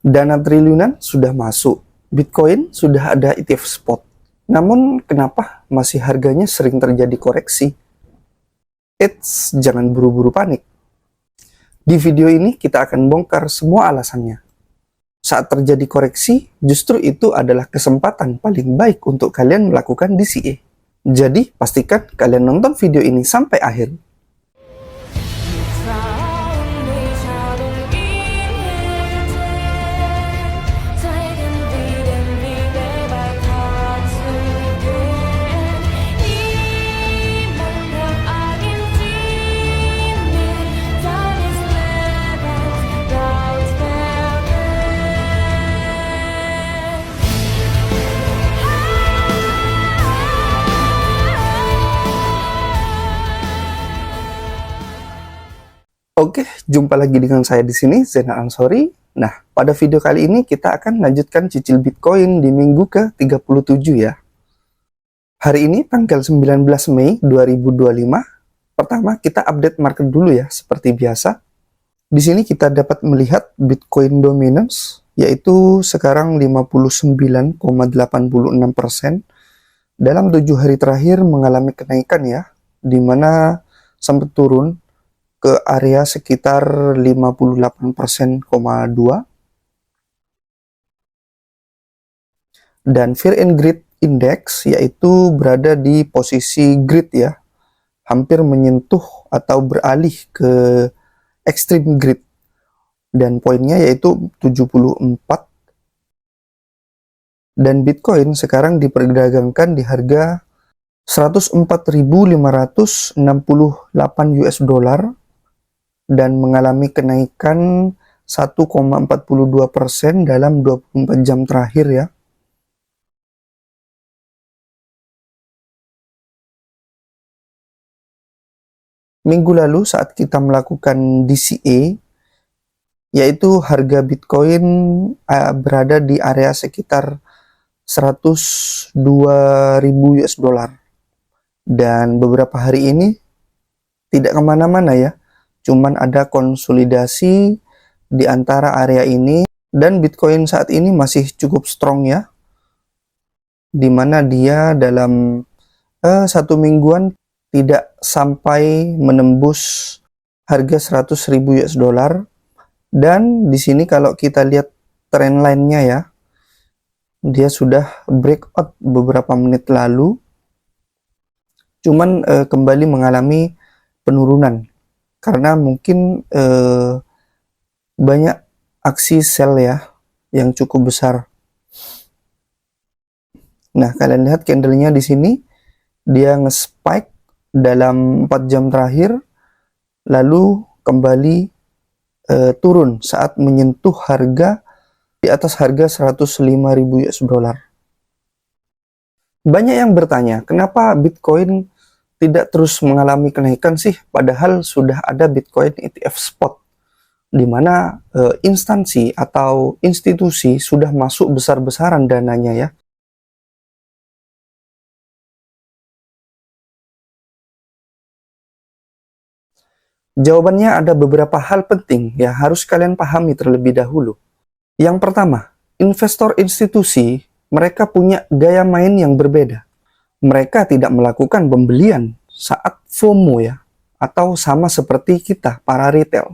Dana triliunan sudah masuk, Bitcoin sudah ada ETF spot. Namun kenapa masih harganya sering terjadi koreksi? Eits, jangan buru-buru panik. Di video ini kita akan bongkar semua alasannya. Saat terjadi koreksi, justru itu adalah kesempatan paling baik untuk kalian melakukan DCA. Jadi, pastikan kalian nonton video ini sampai akhir. Oke, jumpa lagi dengan saya di sini, Zainal Ansori. Nah, pada video kali ini kita akan lanjutkan cicil Bitcoin di minggu ke-37 ya. Hari ini tanggal 19 Mei 2025. Pertama, kita update market dulu ya, seperti biasa. Di sini kita dapat melihat Bitcoin dominance, yaitu sekarang 59,86%. Dalam 7 hari terakhir mengalami kenaikan ya, di mana sempat turun ke area sekitar 58,2%, dan Fear and Greed Index yaitu berada di posisi greed ya, hampir menyentuh atau beralih ke extreme greed, dan poinnya yaitu 74, dan Bitcoin sekarang diperdagangkan di harga 104.568 US dollar dan mengalami kenaikan 1,42% dalam 24 jam terakhir ya. Minggu lalu saat kita melakukan DCA, yaitu harga Bitcoin berada di area sekitar 102.000 US dollar. Dan beberapa hari ini tidak kemana-mana ya, cuman ada konsolidasi di antara area ini, dan Bitcoin saat ini masih cukup strong ya, dimana dia dalam satu mingguan tidak sampai menembus harga 100.000 US dollar. Dan di sini kalau kita lihat trendline-nya ya, dia sudah breakout beberapa menit lalu, cuman kembali mengalami penurunan karena mungkin banyak aksi sell ya yang cukup besar. Nah, kalian lihat candlenya di sini, dia nge-spike dalam 4 jam terakhir, lalu kembali turun saat menyentuh harga di atas harga 105.000 US dollar. Banyak yang bertanya, kenapa Bitcoin tidak terus mengalami kenaikan sih, padahal sudah ada Bitcoin ETF spot, di mana instansi atau institusi sudah masuk besar-besaran dananya ya. Jawabannya ada beberapa hal penting yang harus kalian pahami terlebih dahulu. Yang pertama, investor institusi, mereka punya gaya main yang berbeda. Mereka tidak melakukan pembelian saat FOMO ya, atau sama seperti kita para retail.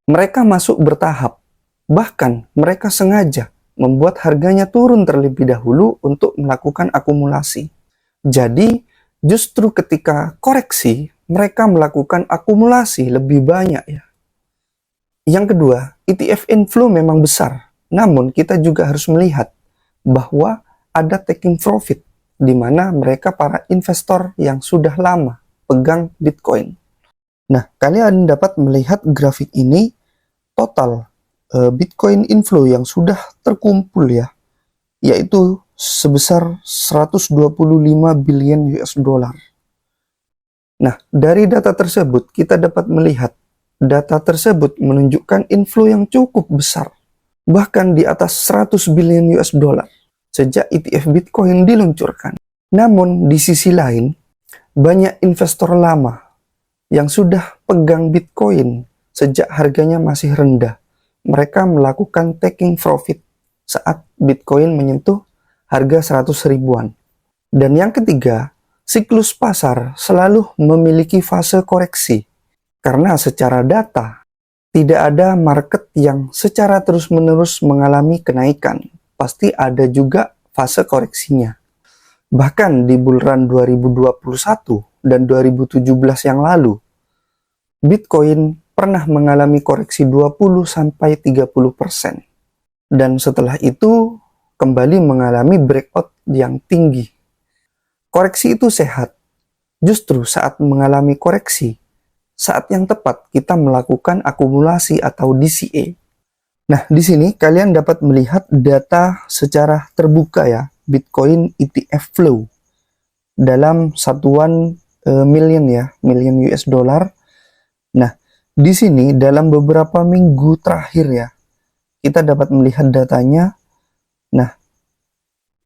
Mereka masuk bertahap, bahkan mereka sengaja membuat harganya turun terlebih dahulu untuk melakukan akumulasi. Jadi, justru ketika koreksi, mereka melakukan akumulasi lebih banyak ya. Yang kedua, ETF inflow memang besar, namun kita juga harus melihat bahwa ada taking profit, di mana mereka para investor yang sudah lama pegang Bitcoin. Nah, kalian dapat melihat grafik ini, total Bitcoin inflow yang sudah terkumpul ya, yaitu sebesar 125 billion US dollar. Nah, dari data tersebut kita dapat melihat data tersebut menunjukkan inflow yang cukup besar, bahkan di atas 100 billion US dollar sejak ETF Bitcoin diluncurkan. Namun di sisi lain, banyak investor lama yang sudah pegang Bitcoin sejak harganya masih rendah, mereka melakukan taking profit saat Bitcoin menyentuh harga 100 ribuan. Dan yang ketiga, siklus pasar selalu memiliki fase koreksi. Karena secara data, tidak ada market yang secara terus-menerus mengalami kenaikan. Pasti ada juga fase koreksinya. Bahkan di bulan 2021 dan 2017 yang lalu, Bitcoin pernah mengalami koreksi 20-30%. Dan setelah itu kembali mengalami breakout yang tinggi. Koreksi itu sehat. Justru saat mengalami koreksi, saat yang tepat kita melakukan akumulasi atau DCA. Nah, di sini kalian dapat melihat data secara terbuka ya, Bitcoin ETF flow dalam satuan million ya, million US dollar. Nah, di sini dalam beberapa minggu terakhir ya, kita dapat melihat datanya. Nah,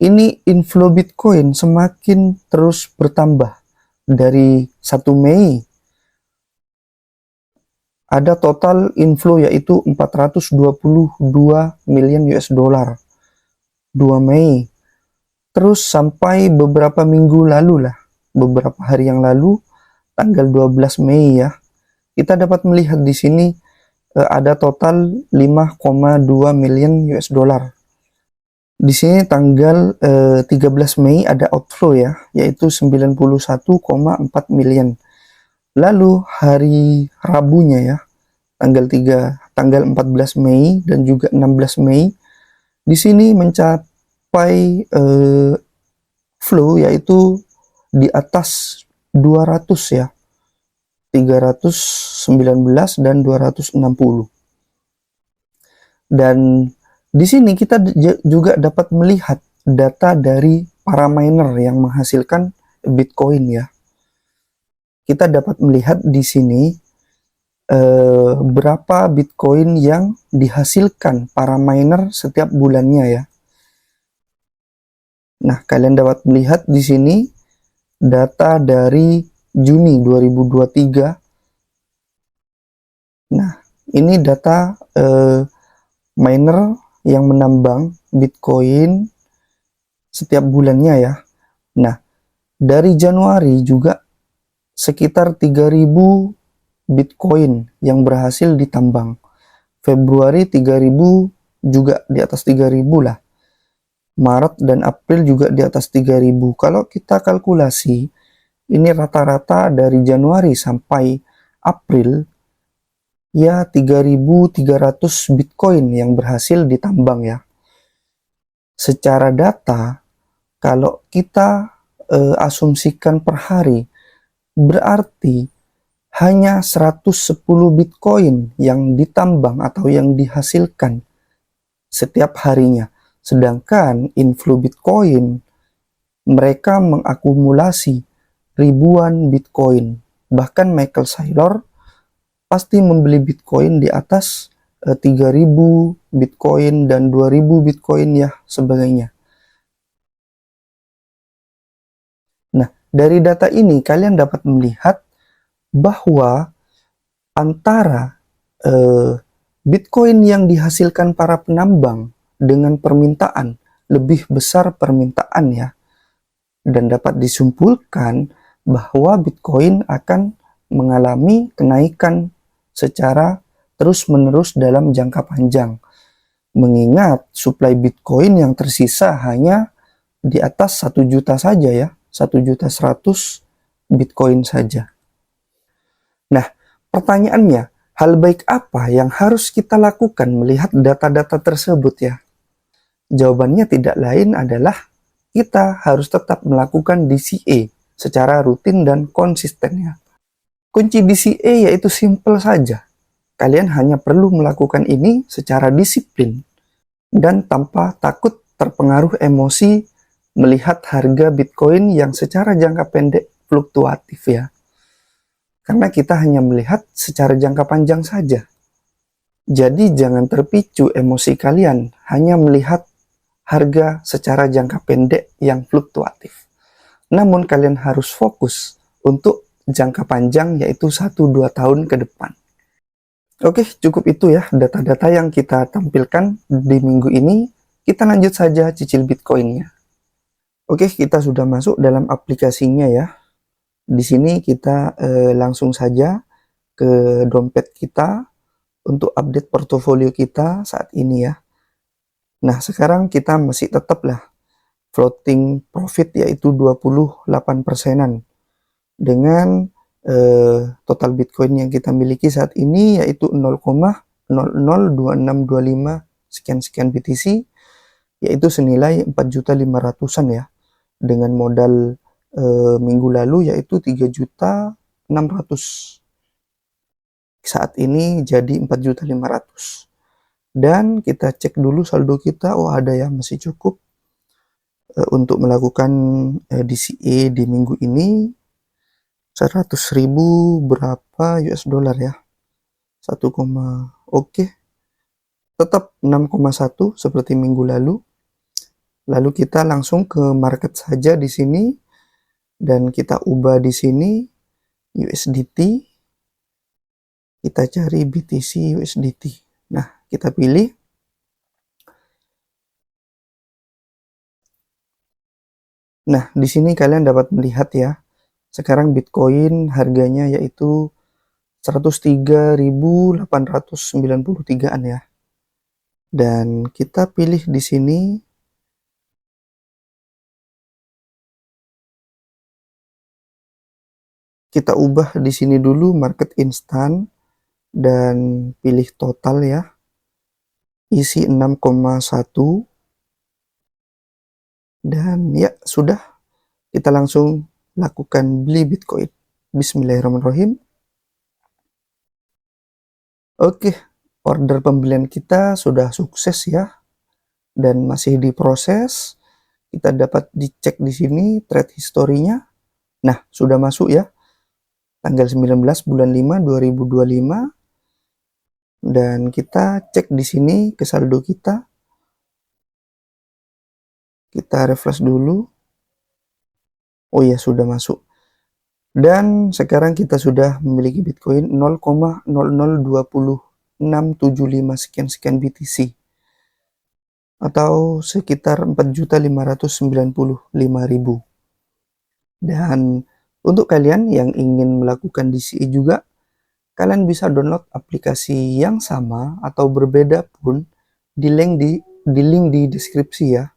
ini inflow Bitcoin semakin terus bertambah. Dari 1 Mei ada total inflow yaitu 422 million US dollar 2 Mei. Terus sampai beberapa minggu lalu lah, beberapa hari yang lalu, tanggal 12 Mei ya, kita dapat melihat di sini ada total 5,2 million US dollar. Di sini tanggal 13 Mei ada outflow ya, yaitu 91,4 million. Lalu hari Rabunya ya, tanggal 14 Mei dan juga 16 Mei, di sini mencapai flow yaitu di atas 200 ya, 319 dan 260. Dan di sini kita juga dapat melihat data dari para miner yang menghasilkan Bitcoin ya. Kita dapat melihat di sini berapa Bitcoin yang dihasilkan para miner setiap bulannya ya. Nah, kalian dapat melihat di sini data dari Juni 2023. Nah, ini data miner yang menambang Bitcoin setiap bulannya ya. Nah, dari Januari juga sekitar 3000 Bitcoin yang berhasil ditambang. Februari 3000 juga di atas 3000 lah. Maret dan April juga di atas 3000. Kalau kita kalkulasi, ini rata-rata dari Januari sampai April ya 3300 Bitcoin yang berhasil ditambang ya. Secara data, kalau kita asumsikan per hari, berarti hanya 110 Bitcoin yang ditambang atau yang dihasilkan setiap harinya. Sedangkan inflow Bitcoin, mereka mengakumulasi ribuan Bitcoin. Bahkan Michael Saylor pasti membeli Bitcoin di atas 3000 Bitcoin dan 2000 Bitcoin ya sebagainya. Nah, dari data ini kalian dapat melihat bahwa antara Bitcoin yang dihasilkan para penambang dengan permintaan, lebih besar permintaan ya. Dan dapat disimpulkan bahwa Bitcoin akan mengalami kenaikan secara terus-menerus dalam jangka panjang. Mengingat suplai Bitcoin yang tersisa hanya di atas 1 juta saja ya, 1.100.000 Bitcoin saja. Nah, pertanyaannya, hal baik apa yang harus kita lakukan melihat data-data tersebut ya? Jawabannya tidak lain adalah kita harus tetap melakukan DCA secara rutin dan konsisten ya. Kunci DCA yaitu simple saja. Kalian hanya perlu melakukan ini secara disiplin dan tanpa takut terpengaruh emosi melihat harga Bitcoin yang secara jangka pendek fluktuatif ya. Karena kita hanya melihat secara jangka panjang saja. Jadi jangan terpicu emosi kalian hanya melihat harga secara jangka pendek yang fluktuatif. Namun kalian harus fokus untuk jangka panjang yaitu 1-2 tahun ke depan. Oke, cukup itu ya data-data yang kita tampilkan di minggu ini. Kita lanjut saja cicil Bitcoinnya. Oke, kita sudah masuk dalam aplikasinya ya. Di sini kita langsung saja ke dompet kita untuk update portofolio kita saat ini ya. Nah, sekarang kita masih tetaplah floating profit yaitu 28%-an dengan total Bitcoin yang kita miliki saat ini yaitu 0,002625 sekian-sekian BTC, yaitu senilai 4.500-an ya, dengan modal minggu lalu yaitu 3.600. Saat ini jadi 4.500. Dan kita cek dulu saldo kita, oh ada ya, masih cukup untuk melakukan DCA di minggu ini. 100.000 berapa US dollar ya, 1, oke, tetap 6,1 seperti minggu lalu. Lalu kita langsung ke market saja di sini dan kita ubah di sini USDT, kita cari BTC USDT. Nah, kita pilih. Nah, di sini kalian dapat melihat ya, sekarang Bitcoin harganya yaitu 103.893-an ya. Dan kita pilih di sini. Kita ubah di sini dulu market instan dan pilih total ya. Isi 6,1 dan ya sudah, kita langsung lakukan beli Bitcoin. Bismillahirrahmanirrahim. Oke, order pembelian kita sudah sukses ya dan masih diproses. Kita dapat dicek di sini trade historinya. Nah, sudah masuk ya. Tanggal 19 bulan 5 2025. Dan kita cek di sini ke saldo kita. Kita refresh dulu. Oh ya, sudah masuk. Dan sekarang kita sudah memiliki Bitcoin 0,002675 sekian-sekian BTC. Atau sekitar 4.595.000. Dan untuk kalian yang ingin melakukan DCA juga, kalian bisa download aplikasi yang sama atau berbeda pun di link di deskripsi ya.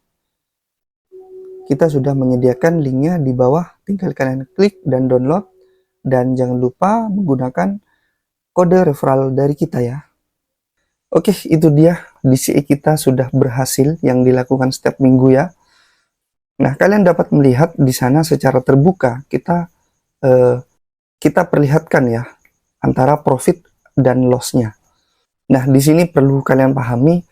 Kita sudah menyediakan linknya di bawah, tinggal kalian klik dan download. Dan jangan lupa menggunakan kode referral dari kita ya. Oke, itu dia DCA kita sudah berhasil yang dilakukan setiap minggu ya. Nah, kalian dapat melihat di sana secara terbuka kita perlihatkan ya antara profit dan loss-nya. Nah, di sini perlu kalian pahami,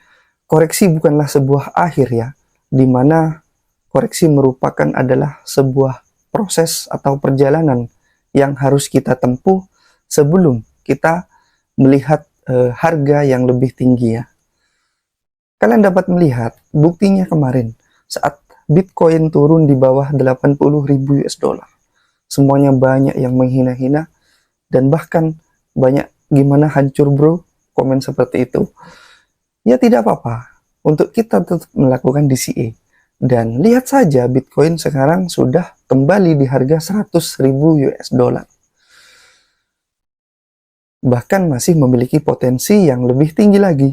koreksi bukanlah sebuah akhir ya, di mana koreksi merupakan adalah sebuah proses atau perjalanan yang harus kita tempuh sebelum kita melihat harga yang lebih tinggi ya. Kalian dapat melihat buktinya kemarin saat Bitcoin turun di bawah 80.000 US dollar. Semuanya banyak yang menghina-hina dan bahkan banyak gimana hancur bro komen seperti itu. Ya tidak apa-apa untuk kita tetap melakukan DCA. Dan lihat saja Bitcoin sekarang sudah kembali di harga 100.000 US dollar. Bahkan masih memiliki potensi yang lebih tinggi lagi.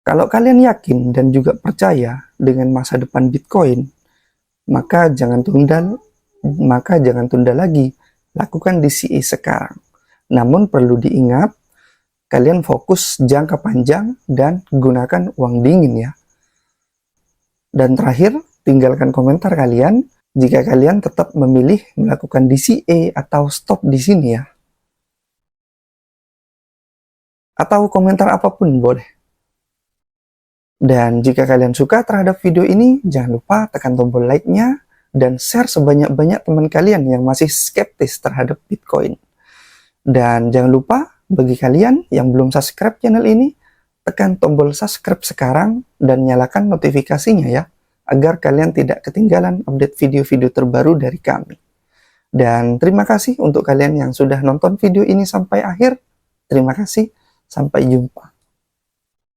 Kalau kalian yakin dan juga percaya dengan masa depan Bitcoin, maka jangan tunda lagi, lakukan DCA sekarang. Namun perlu diingat, kalian fokus jangka panjang dan gunakan uang dingin ya. Dan terakhir, tinggalkan komentar kalian jika kalian tetap memilih melakukan DCA atau stop di sini ya. Atau komentar apapun boleh. Dan jika kalian suka terhadap video ini, jangan lupa tekan tombol like-nya dan share sebanyak-banyak teman kalian yang masih skeptis terhadap Bitcoin. Dan jangan lupa bagi kalian yang belum subscribe channel ini, tekan tombol subscribe sekarang dan nyalakan notifikasinya ya, agar kalian tidak ketinggalan update video-video terbaru dari kami. Dan terima kasih untuk kalian yang sudah nonton video ini sampai akhir. Terima kasih. Sampai jumpa.